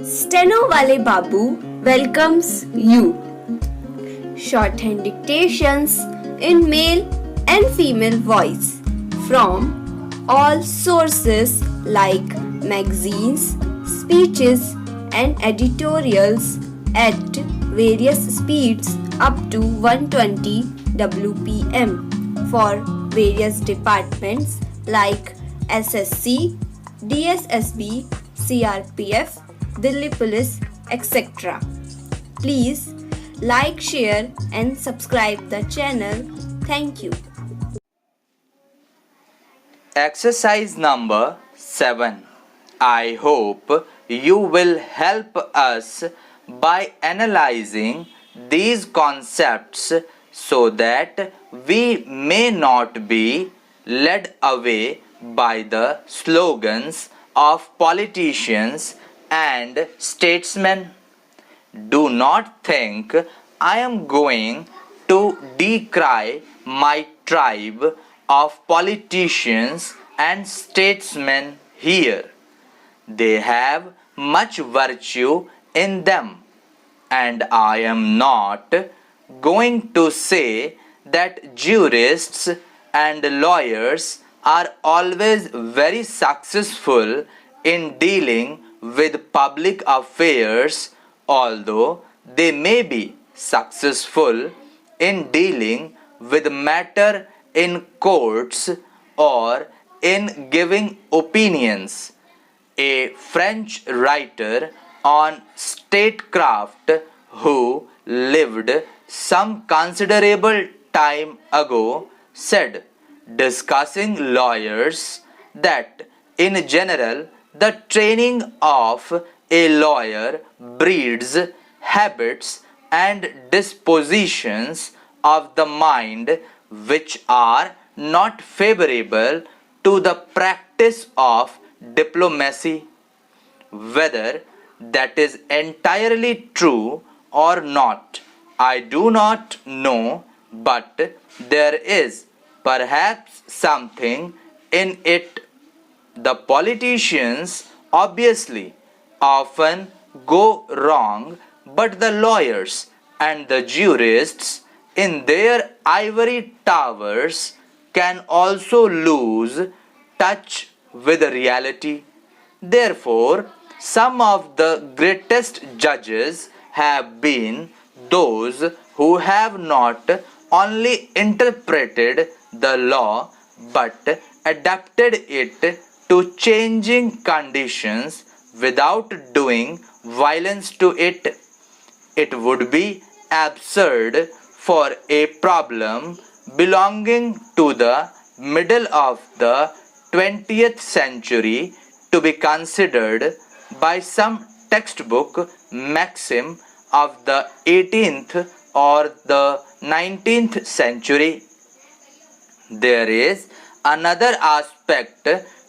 Steno Wale Babu welcomes you. Shorthand dictations in male and female voice from all sources like magazines, speeches, and editorials at various speeds up to 120 WPM for various departments like SSC, DSSB, CRPF, Delhi Police, etc. Please like, share, and subscribe the channel. Thank you. Exercise number 7. I hope you will help us by analyzing these concepts so that we may not be led away by the slogans of politicians and statesmen. Do not think I am going to decry my tribe of politicians and statesmen here. They have much virtue in them, and I am not going to say that jurists and lawyers are always very successful in dealing with public affairs, although they may be successful in dealing with matter in courts or in giving opinions. A French writer on statecraft who lived some considerable time ago said, discussing lawyers, that in general the training of a lawyer breeds habits and dispositions of the mind which are not favorable to the practice of diplomacy. Whether that is entirely true or not, I do not know, but there is perhaps something in it. The politicians obviously often go wrong, but the lawyers and the jurists in their ivory towers can also lose touch with reality. Therefore, some of the greatest judges have been those who have not only interpreted the law but adapted it to changing conditions without doing violence to it. It would be absurd for a problem belonging to the middle of the 20th century to be considered by some textbook maxim of the 18th or the 19th century. There is another aspect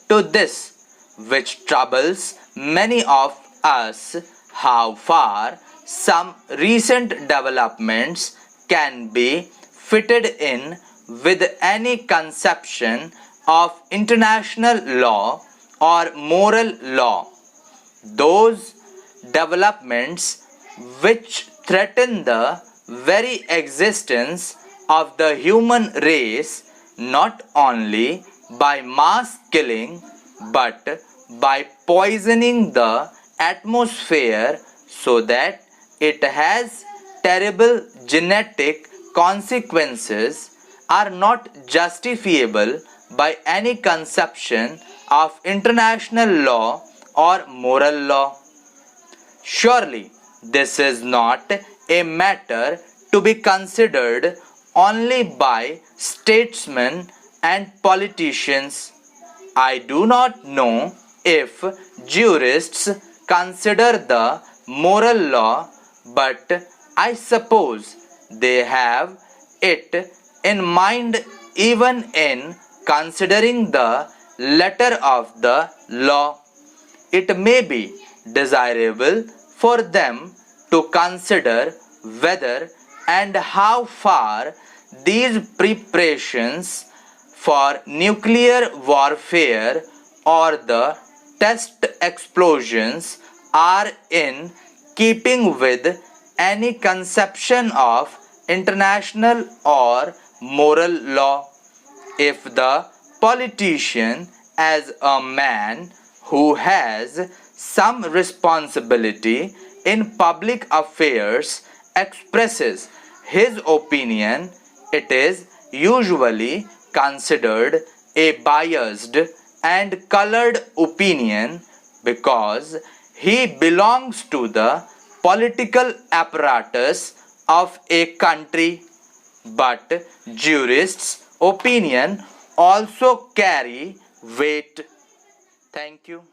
to this which troubles many of us: how far some recent developments can be fitted in with any conception of international law or moral law. Those developments which threaten the very existence of the human race not only by mass killing but by poisoning the atmosphere so that it has terrible genetic consequences, are not justifiable by any conception of international law or moral law. Surely this is not a matter to be considered only by statesmen and politicians. I do not know if jurists consider the moral law, but I suppose they have it in mind even in considering the letter of the law. It may be desirable for them to consider whether and how far these preparations for nuclear warfare or the test explosions are in keeping with any conception of international or moral law. If the politician, as a man who has some responsibility in public affairs, expresses his opinion, it is usually considered a biased and colored opinion because he belongs to the political apparatus of a country. But jurists' opinion also carry weight. Thank you.